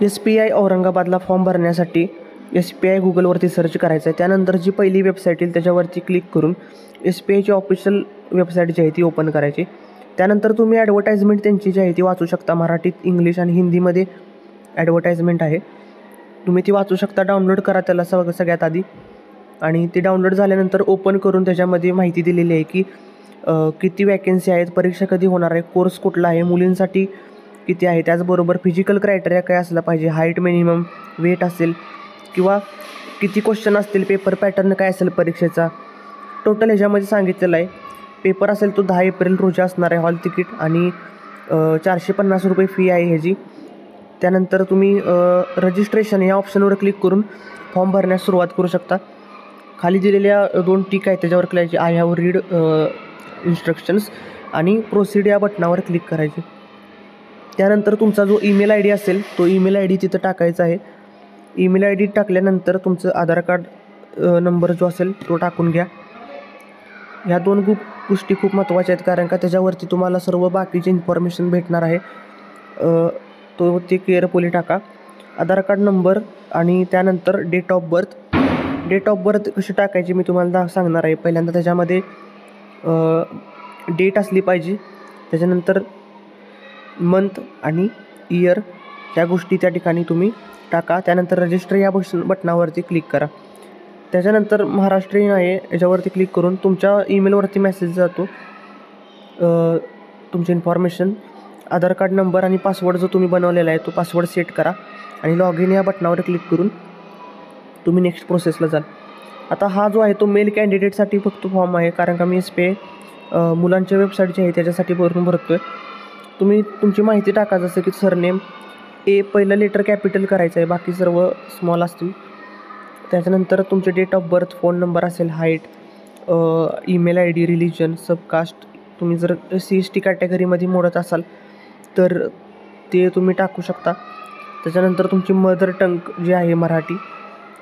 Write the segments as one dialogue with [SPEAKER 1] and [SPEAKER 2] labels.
[SPEAKER 1] SPI औरंगाबादला form भरण्यासाठी SPI गुगलवरती सर्च करायचं आहे. त्यानंतर जी पहिली वेबसाईट येईल त्याच्यावरती क्लिक करून SPIची ऑफिशियल वेबसाईट जी आहे ती ओपन करायची. त्यानंतर तुम्ही ॲडव्हर्टाईजमेंट त्यांची जी आहे ती वाचू शकता. मराठीत, इंग्लिश आणि हिंदीमध्ये ॲडव्हर्टाईजमेंट आहे. तुम्ही ती वाचू शकता. डाउनलोड करा त्याला सगळ्यात आधी, आणि ते डाउनलोड झाल्यानंतर ओपन करून त्याच्यामध्ये माहिती दिलेली आहे की किती वॅकेन्सी आहेत, परीक्षा कधी होणार आहे, कोर्स कुठला आहे, मुलींसाठी किती आहे, त्याचबरोबर फिजिकल क्रायटेरिया काय असला पाहिजे, हाईट मिनिमम, वेट असेल किंवा किती क्वेश्चन असतील, पेपर पॅटर्न काय असेल परीक्षेचा, टोटल ह्याच्यामध्ये सांगितलेलं आहे. पेपर असेल तो 10 एप्रिल रोजी असणार आहे, हॉल तिकीट, आणि 450 रुपये फी आहे ह्याची. त्यानंतर तुम्ही रजिस्ट्रेशन या ऑप्शनवर क्लिक करून फॉर्म भरण्यास सुरुवात करू शकता. खाली दिलेल्या 2 टिक आहेत त्याच्यावर click, I have read instructions, आणि प्रोसीड या बटनावर क्लिक करायचे. त्यानंतर तुमचा जो ईमेल आय डी असेल तो ईमेल आय डी तिथं टाकायचा आहे. ईमेल आय डी टाकल्यानंतर तुमचं आधार कार्ड नंबर जो असेल तो टाकून घ्या. ह्या 2 गोष्टी खूप महत्त्वाच्या आहेत, कारण का त्याच्यावरती तुम्हाला सर्व बाकीची इन्फॉर्मेशन भेटणार आहे. तो ते केअरफुली टाका. आधार कार्ड नंबर आणि त्यानंतर date of birth. Date of birth कशी टाकायची मी तुम्हाला सांगणार आहे. पहिल्यांदा त्याच्यामध्ये डेट असली पाहिजे, त्याच्यानंतर मंथ आणि इयर, या गोष्टी त्या ठिकाणी तुम्ही टाका. त्यानंतर रजिस्टर या बटनावरती क्लिक करा. त्याच्यानंतर महाराष्ट्रीयन आहे याच्यावरती क्लिक करून तुमच्या ईमेलवरती मेसेज जातो. तुमची इन्फॉर्मेशन, आधार कार्ड नंबर आणि पासवर्ड जो तुम्ही बनवलेला आहे तो पासवर्ड सेट करा आणि लॉग इन या बटनावर क्लिक करून तुम्ही नेक्स्ट प्रोसेसला जाल. आता हा जो आहे तो मेल कॅन्डिडेटसाठी फक्त फॉर्म आहे, कारण का मी SPI मुलांच्या वेबसाईट जी आहे त्याच्यासाठी भरतो आहे. तुम्ही तुमची माहिती टाका, जसं की सरनेम पहिलं लेटर कॅपिटल करायचं आहे, बाकी सर्व स्मॉल असतील. त्याच्यानंतर तुमचे date of birth, phone number असेल, height, email I D, religion, subcaste. तुम्ही जर CST कॅटेगरीमध्ये मोडत असाल तर ते तुम्ही टाकू शकता. त्याच्यानंतर तुमची मदर टंग जी आहे मराठी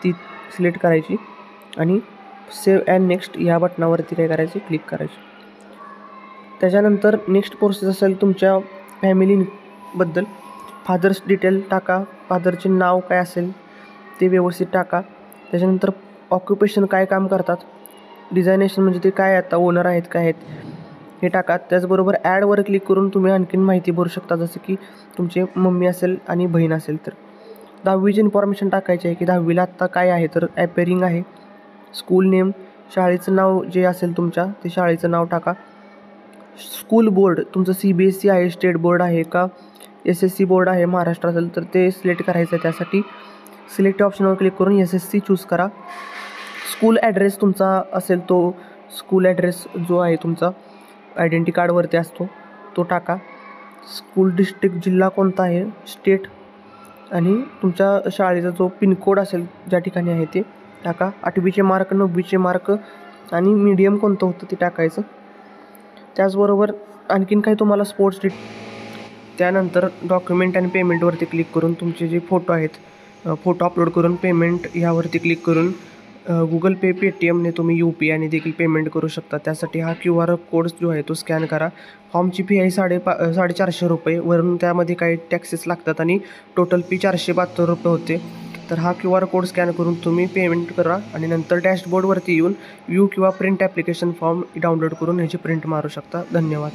[SPEAKER 1] ती सिलेक्ट करायची आणि सेव्ह अँड नेक्स्ट या बटनावरती काय करायचे, क्लिक करायचे. त्याच्यानंतर नेक्स्ट प्रोसेस असेल तुमच्या फॅमिलीबद्दल. फादर्स डिटेल टाका, फादरचे नाव काय असेल ते व्यवस्थित टाका. त्याच्यानंतर ऑक्युपेशन काय काम करतात, डिझायनेशन म्हणजे ते काय आता ओनर आहेत काय आहेत हे टाका. त्याचबरोबर ॲडवर क्लिक करून तुम्ही आणखीन माहिती भरू शकता, जसं की तुमचे मम्मी असेल आणि बहीण असेल तर. 10वीची इन्फॉर्मेशन टाकायची आहे की 10वीला आत्ता काय आहे, तर ॲपेरिंग आहे. स्कूल नेम, शाळेचं नाव जे असेल तुमच्या ते शाळेचं नाव टाका. स्कूल बोर्ड तुमचं CBSE आहे, स्टेट बोर्ड आहे का SSC बोर्ड आहे, महाराष्ट्र असेल तर ते सिलेक्ट करायचं आहे. त्यासाठी सिलेक्ट ऑप्शनवर क्लिक करून SSC चूज करा. स्कूल ॲड्रेस तुमचा असेल तो स्कूल ॲड्रेस जो आहे तुमचा आयडेंटी कार्डवरती असतो तो टाका. स्कूल डिस्ट्रिक्ट, जिल्हा कोणता आहे, स्टेट, आणि तुमच्या शाळेचा जो पिनकोड असेल ज्या ठिकाणी आहे ते टाका. 8वीचे मार्क, 9वीचे मार्क आणि मीडियम कोणतं होतं ते टाकायचं. त्याचबरोबर आणखीन काही तुम्हाला स्पोर्ट्स त्यानंतर डॉक्युमेंट आणि पेमेंटवरती क्लिक करून तुमचे जे फोटो आहेत फोटो अपलोड करून पेमेंट ह्यावरती क्लिक करून Google Pay, Paytmने तुम्ही UPIने देखील पेमेंट करू शकता. त्यासाठी हा QR कोड जो आहे तो स्कॅन करा. फॉर्मची फी आहे 450 रुपये, वरून त्यामध्ये काही टॅक्सेस लागतात आणि टोटल फी 472 रुपये होते. तर हा QR कोड स्कॅन करून तुम्ही पेमेंट करा आणि नंतर डॅशबोर्डवरती येऊन व्ह्यू किंवा प्रिंट ॲप्लिकेशन फॉर्म डाउनलोड करून ह्याची प्रिंट मारू शकता. धन्यवाद.